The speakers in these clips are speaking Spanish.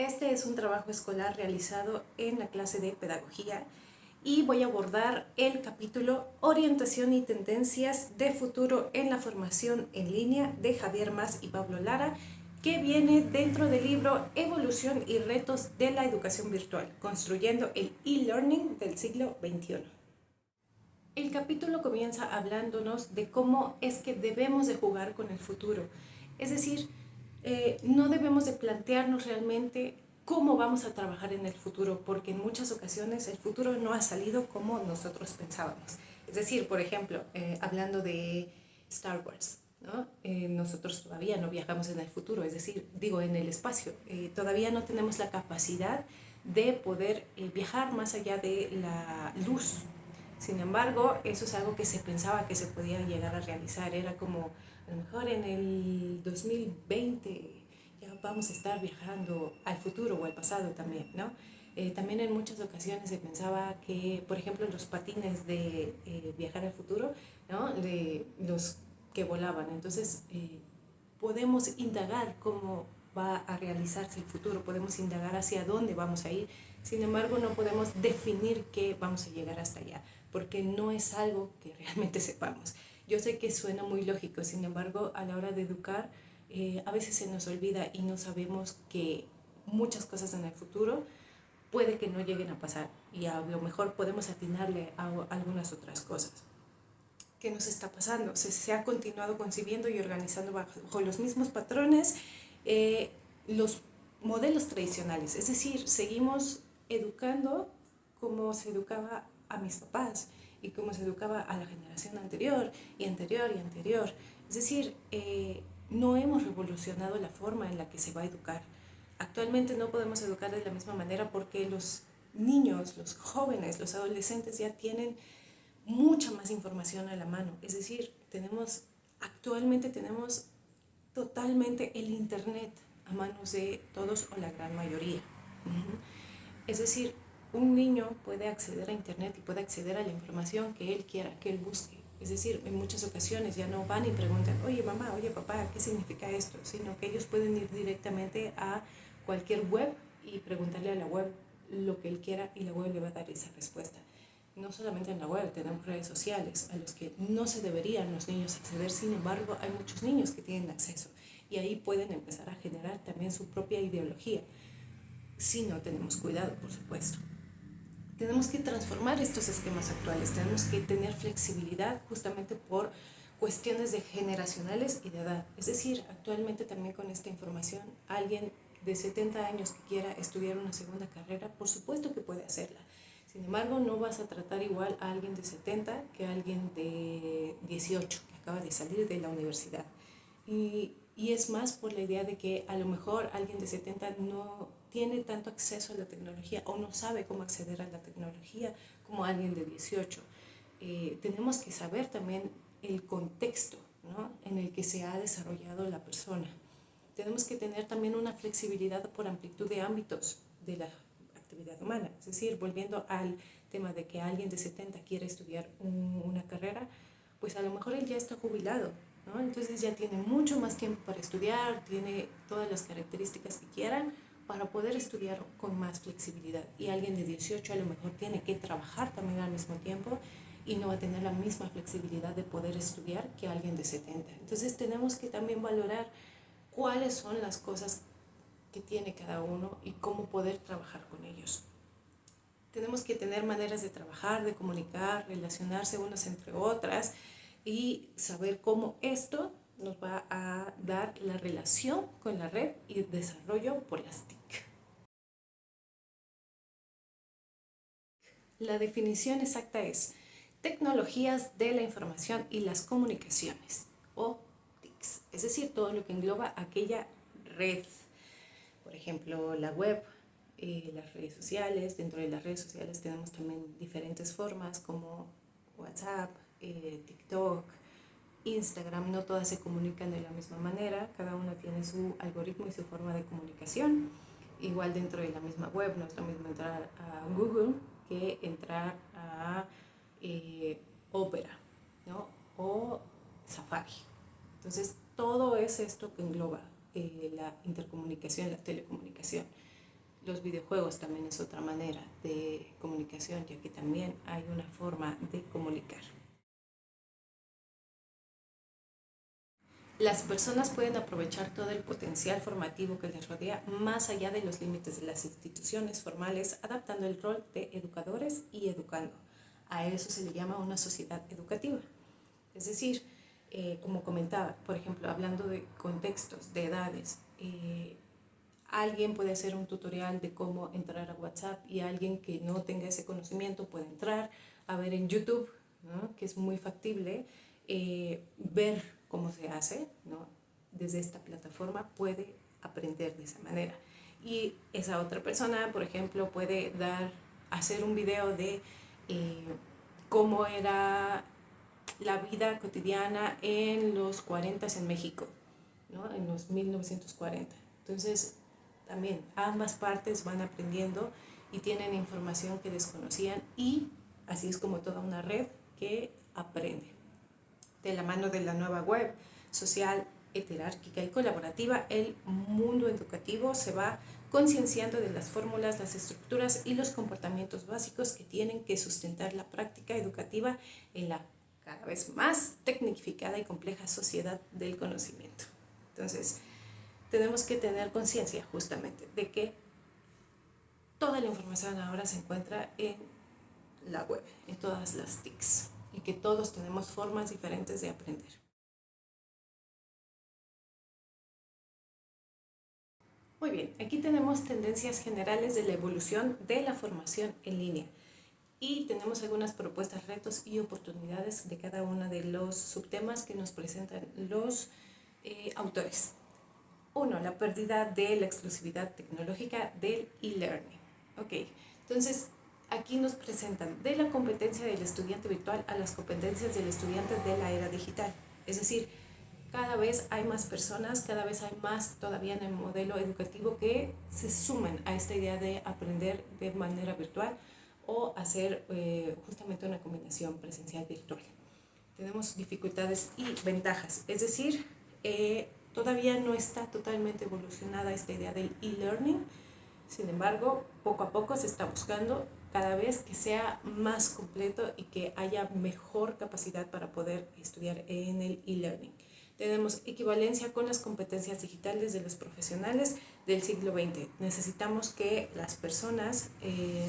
Este es un trabajo escolar realizado en la clase de pedagogía y voy a abordar el capítulo Orientación y tendencias de futuro en la formación en línea de Javier Mas y Pablo Lara, que viene dentro del libro Evolución y retos de la educación virtual, construyendo el e-learning del siglo XXI. El capítulo comienza hablándonos de cómo es que debemos de jugar con el futuro. Es decir, no debemos de plantearnos realmente cómo vamos a trabajar en el futuro, porque en muchas ocasiones el futuro no ha salido como nosotros pensábamos. Es decir, por ejemplo, hablando de Star Wars, ¿no? Nosotros todavía no viajamos en el futuro, es decir, digo, en el espacio. Todavía no tenemos la capacidad de poder viajar más allá de la luz. Sin embargo, eso es algo que se pensaba que se podía llegar a realizar. Era como, a lo mejor en el 2020 ya vamos a estar viajando al futuro o al pasado también, ¿no? También en muchas ocasiones se pensaba que, por ejemplo, los patines de viajar al futuro, ¿no? De los que volaban. Entonces, podemos indagar cómo va a realizarse el futuro, podemos indagar hacia dónde vamos a ir. Sin embargo, no podemos definir que vamos a llegar hasta allá, porque no es algo que realmente sepamos. Yo sé que suena muy lógico, sin embargo, a la hora de educar, a veces se nos olvida y no sabemos que muchas cosas en el futuro puede que no lleguen a pasar y a lo mejor podemos atinarle a algunas otras cosas. ¿Qué nos está pasando? Se ha continuado concibiendo y organizando bajo los mismos patrones, los modelos tradicionales, es decir, seguimos educando como se educaba a mis papás y como se educaba a la generación anterior y anterior y anterior. Es decir, no hemos revolucionado la forma en la que se va a educar. Actualmente no podemos educar de la misma manera porque los niños, los jóvenes, los adolescentes ya tienen mucha más información a la mano. Es decir, actualmente tenemos totalmente el Internet a manos de todos o la gran mayoría. Es decir, un niño puede acceder a Internet y puede acceder a la información que él quiera, que él busque. Es decir, en muchas ocasiones ya no van y preguntan, oye mamá, oye papá, ¿qué significa esto? Sino que ellos pueden ir directamente a cualquier web y preguntarle a la web lo que él quiera y la web le va a dar esa respuesta. No solamente en la web, tenemos redes sociales a los que no se deberían los niños acceder, sin embargo hay muchos niños que tienen acceso y ahí pueden empezar a generar también su propia ideología, si no tenemos cuidado, por supuesto. Tenemos que transformar estos esquemas actuales, tenemos que tener flexibilidad justamente por cuestiones de generacionales y de edad. Es decir, actualmente también con esta información, alguien de 70 años que quiera estudiar una segunda carrera, por supuesto que puede hacerla. Sin embargo, no vas a tratar igual a alguien de 70 que a alguien de 18 que acaba de salir de la universidad. Y es más por la idea de que a lo mejor alguien de 70 no tiene tanto acceso a la tecnología o no sabe cómo acceder a la tecnología como alguien de 18. Tenemos que saber también el contexto, ¿no?, en el que se ha desarrollado la persona. Tenemos que tener también una flexibilidad por amplitud de ámbitos de la actividad humana. Es decir, volviendo al tema de que alguien de 70 quiere estudiar una carrera, pues a lo mejor él ya está jubilado, ¿no? Entonces ya tiene mucho más tiempo para estudiar, tiene todas las características que quieran para poder estudiar con más flexibilidad. Y alguien de 18 a lo mejor tiene que trabajar también al mismo tiempo y no va a tener la misma flexibilidad de poder estudiar que alguien de 70. Entonces tenemos que también valorar cuáles son las cosas que tiene cada uno y cómo poder trabajar con ellos. Tenemos que tener maneras de trabajar, de comunicar, relacionarse unas entre otras y saber cómo esto nos va a dar la relación con la red y el desarrollo por las TIC. La definición exacta es tecnologías de la información y las comunicaciones, o TICs, es decir, todo lo que engloba aquella red. Por ejemplo, la web, las redes sociales. Dentro de las redes sociales tenemos también diferentes formas como WhatsApp, TikTok, Instagram. No todas se comunican de la misma manera, cada una tiene su algoritmo y su forma de comunicación. Igual dentro de la misma web, no es lo mismo entrar a Google que entrar a Opera, ¿no?, o Safari. Entonces, todo es esto que engloba la intercomunicación, la telecomunicación. Los videojuegos también es otra manera de comunicación, ya que también hay una forma de comunicar. Las personas pueden aprovechar todo el potencial formativo que les rodea más allá de los límites de las instituciones formales, adaptando el rol de educadores y educando. A eso se le llama una sociedad educativa. Es decir, como comentaba, por ejemplo, hablando de contextos, de edades, alguien puede hacer un tutorial de cómo entrar a WhatsApp y alguien que no tenga ese conocimiento puede entrar a ver en YouTube, ¿no? Que es muy factible, ver cómo se hace, ¿no? Desde esta plataforma puede aprender de esa manera. Y esa otra persona, por ejemplo, puede hacer un video de cómo era la vida cotidiana en los 40 en México, ¿no? En los 1940. Entonces, también ambas partes van aprendiendo y tienen información que desconocían y así es como toda una red que aprende. De la mano de la nueva web social, heterárquica y colaborativa, el mundo educativo se va concienciando de las fórmulas, las estructuras y los comportamientos básicos que tienen que sustentar la práctica educativa en la cada vez más tecnificada y compleja sociedad del conocimiento. Entonces, tenemos que tener conciencia justamente de que toda la información ahora se encuentra en la web, en todas las TICs, y que todos tenemos formas diferentes de aprender. Muy bien, aquí tenemos tendencias generales de la evolución de la formación en línea y tenemos algunas propuestas, retos y oportunidades de cada uno de los subtemas que nos presentan los autores. 1. La pérdida de la exclusividad tecnológica del e-learning. Ok, entonces aquí nos presentan de la competencia del estudiante virtual a las competencias del estudiante de la era digital. Es decir, cada vez hay más personas, cada vez hay más todavía en el modelo educativo que se suman a esta idea de aprender de manera virtual o hacer justamente una combinación presencial-virtual. Tenemos dificultades y ventajas, es decir, todavía no está totalmente evolucionada esta idea del e-learning, sin embargo, poco a poco se está buscando cada vez que sea más completo y que haya mejor capacidad para poder estudiar en el e-learning. Tenemos equivalencia con las competencias digitales de los profesionales del siglo XX. Necesitamos que las personas,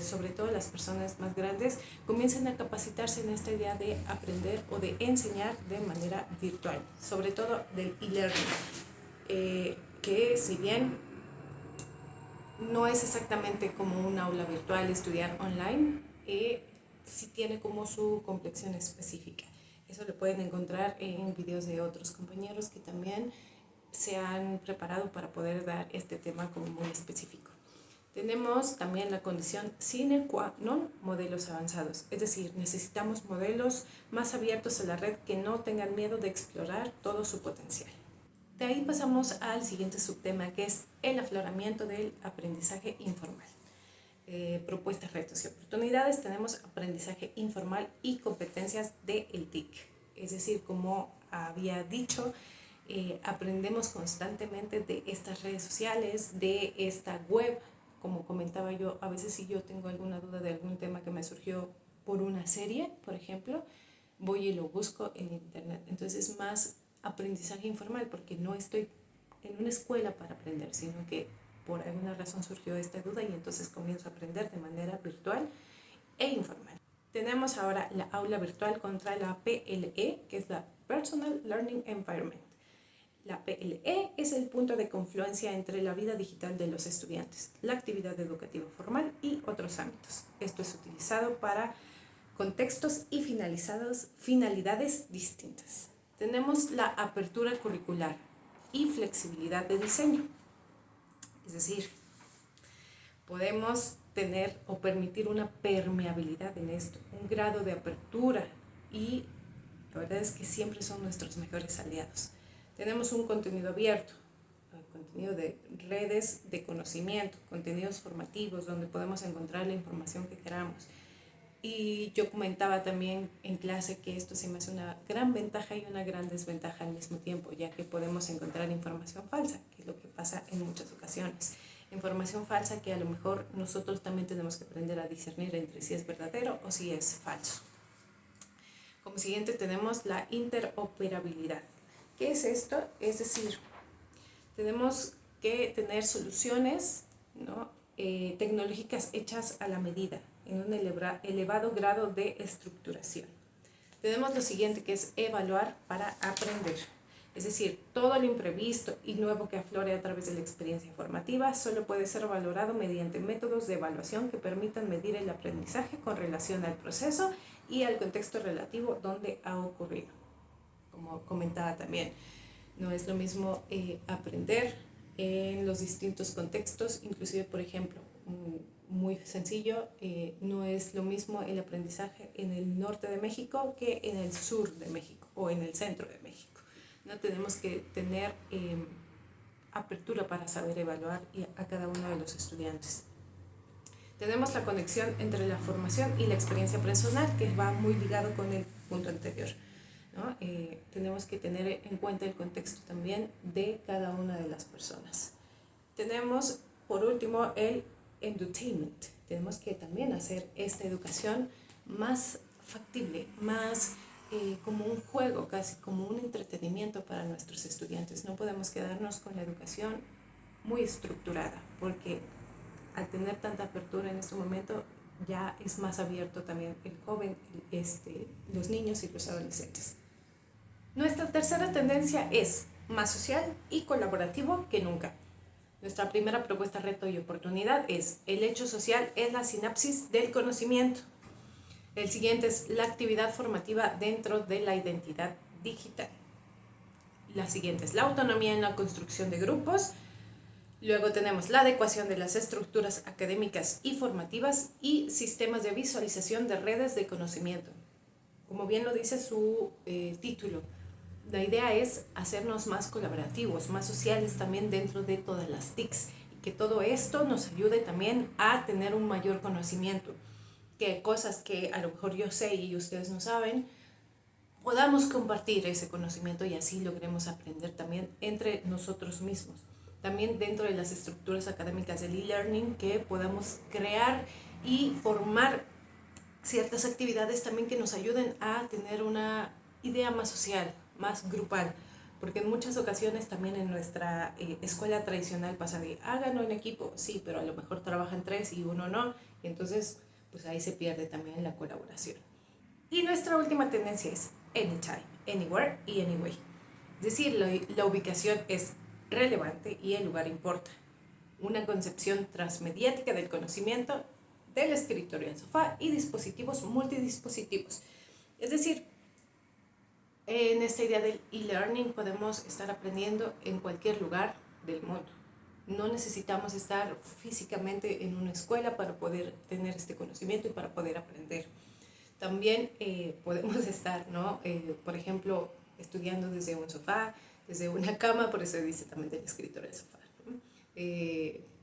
sobre todo las personas más grandes, comiencen a capacitarse en esta idea de aprender o de enseñar de manera virtual, sobre todo del e-learning, que si bien no es exactamente como un aula virtual estudiar online, sí tiene como su complexión específica. Eso lo pueden encontrar en videos de otros compañeros que también se han preparado para poder dar este tema como muy específico. Tenemos también la condición sine qua non, modelos avanzados, es decir, necesitamos modelos más abiertos a la red que no tengan miedo de explorar todo su potencial. De ahí pasamos al siguiente subtema, que es el afloramiento del aprendizaje informal. Propuestas, retos y oportunidades. Tenemos aprendizaje informal y competencias del TIC. Es decir, como había dicho, aprendemos constantemente de estas redes sociales, de esta web. Como comentaba yo, a veces si yo tengo alguna duda de algún tema que me surgió por una serie, por ejemplo, voy y lo busco en internet. Entonces es más aprendizaje informal porque no estoy en una escuela para aprender, sino que por alguna razón surgió esta duda y entonces comienzo a aprender de manera virtual e informal. Tenemos ahora la aula virtual contra la PLE, que es la Personal Learning Environment. La PLE es el punto de confluencia entre la vida digital de los estudiantes, la actividad educativa formal y otros ámbitos. Esto es utilizado para contextos y finalidades distintas. Tenemos la apertura curricular y flexibilidad de diseño. Es decir, podemos tener o permitir una permeabilidad en esto, un grado de apertura y la verdad es que siempre son nuestros mejores aliados. Tenemos un contenido abierto, contenido de redes de conocimiento, contenidos formativos donde podemos encontrar la información que queramos. Y yo comentaba también en clase que esto se me hace una gran ventaja y una gran desventaja al mismo tiempo, ya que podemos encontrar información falsa, que es lo que pasa en muchas ocasiones. información falsa que a lo mejor nosotros también tenemos que aprender a discernir entre si es verdadero o si es falso. Como siguiente tenemos la interoperabilidad. ¿Qué es esto? Es decir, tenemos que tener soluciones, ¿no? Tecnológicas hechas a la medida, en un elevado grado de estructuración. Tenemos lo siguiente, que es evaluar para aprender. Es decir, todo lo imprevisto y nuevo que aflore a través de la experiencia formativa solo puede ser valorado mediante métodos de evaluación que permitan medir el aprendizaje con relación al proceso y al contexto relativo donde ha ocurrido. Como comentaba también, no es lo mismo aprender en los distintos contextos, inclusive, por ejemplo, muy sencillo, no es lo mismo el aprendizaje en el norte de México que en el sur de México o en el centro de México. No tenemos que tener apertura para saber evaluar a cada uno de los estudiantes. Tenemos la conexión entre la formación y la experiencia personal, que va muy ligado con el punto anterior, ¿no? Tenemos que tener en cuenta el contexto también de cada una de las personas. Tenemos, por último, el edutainment. Tenemos que también hacer esta educación más factible, más como un juego, casi como un entretenimiento para nuestros estudiantes. No podemos quedarnos con la educación muy estructurada, porque al tener tanta apertura en este momento ya es más abierto también el joven, los niños y los adolescentes. Nuestra tercera tendencia es más social y colaborativo que nunca. Nuestra primera propuesta, reto y oportunidad es: el hecho social es la sinapsis del conocimiento. El siguiente es la actividad formativa dentro de la identidad digital. La siguiente es la autonomía en la construcción de grupos. Luego tenemos la adecuación de las estructuras académicas y formativas y sistemas de visualización de redes de conocimiento. Como bien lo dice su título, la idea es hacernos más colaborativos, más sociales también dentro de todas las TICs, y que todo esto nos ayude también a tener un mayor conocimiento, que cosas que a lo mejor yo sé y ustedes no saben, podamos compartir ese conocimiento y así logremos aprender también entre nosotros mismos. También dentro de las estructuras académicas del e-learning, que podamos crear y formar ciertas actividades también que nos ayuden a tener una idea más social, más grupal, porque en muchas ocasiones también en nuestra escuela tradicional pasa de háganlo en equipo, sí, pero a lo mejor trabajan 3 y uno no, y entonces pues ahí se pierde también la colaboración. Y nuestra última tendencia es anytime, anywhere y anyway. Es decir, la ubicación es relevante y el lugar importa. Una concepción transmediática del conocimiento, del escritorio al sofá y dispositivos multidispositivos. Es decir, en esta idea del e-learning podemos estar aprendiendo en cualquier lugar del mundo. No necesitamos estar físicamente en una escuela para poder tener este conocimiento y para poder aprender. También podemos estar, ¿no? Por ejemplo, estudiando desde un sofá, desde una cama, por eso dice también del escritorio al sofá, ¿no?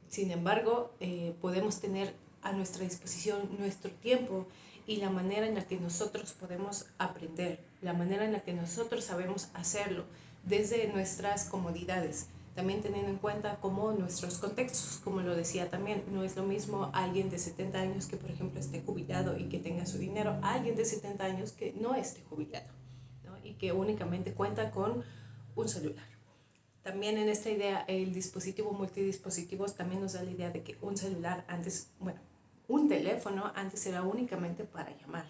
Sin embargo, podemos tener a nuestra disposición nuestro tiempo y la manera en la que nosotros podemos aprender, la manera en la que nosotros sabemos hacerlo desde nuestras comodidades, también teniendo en cuenta como nuestros contextos, como lo decía también, no es lo mismo alguien de 70 años que por ejemplo esté jubilado y que tenga su dinero, a alguien de 70 años que no esté jubilado, ¿no? Y que únicamente cuenta con un celular. También en esta idea, el dispositivo multidispositivos también nos da la idea de que un celular antes, bueno, un teléfono antes era únicamente para llamar.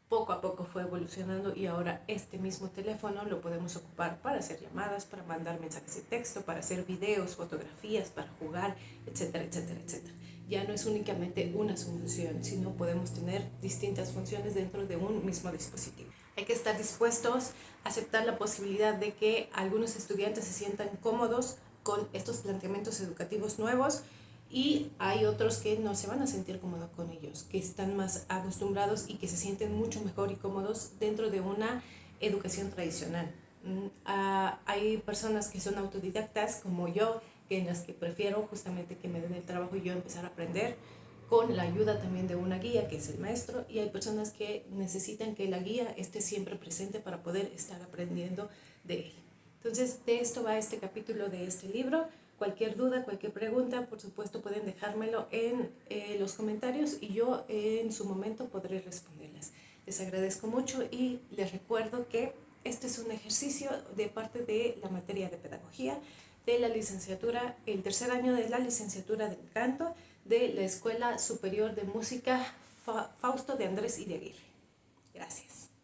Poco a poco fue evolucionando y ahora este mismo teléfono lo podemos ocupar para hacer llamadas, para mandar mensajes de texto, para hacer videos, fotografías, para jugar, etcétera, etcétera, etcétera. Ya no es únicamente una solución, sino podemos tener distintas funciones dentro de un mismo dispositivo. Hay que estar dispuestos a aceptar la posibilidad de que algunos estudiantes se sientan cómodos con estos planteamientos educativos nuevos y hay otros que no se van a sentir cómodos con ellos, que están más acostumbrados y que se sienten mucho mejor y cómodos dentro de una educación tradicional. Hay personas que son autodidactas como yo, en las que prefiero justamente que me den el trabajo y yo empezar a aprender con la ayuda también de una guía que es el maestro, y hay personas que necesitan que la guía esté siempre presente para poder estar aprendiendo de él. Entonces, de esto va este capítulo de este libro. Cualquier duda, cualquier pregunta, por supuesto pueden dejármelo en los comentarios y yo en su momento podré responderlas. Les agradezco mucho y les recuerdo que este es un ejercicio de parte de la materia de pedagogía de la licenciatura, el tercer año de la licenciatura del canto de la Escuela Superior de Música Fausto de Andrés y de Aguirre. Gracias.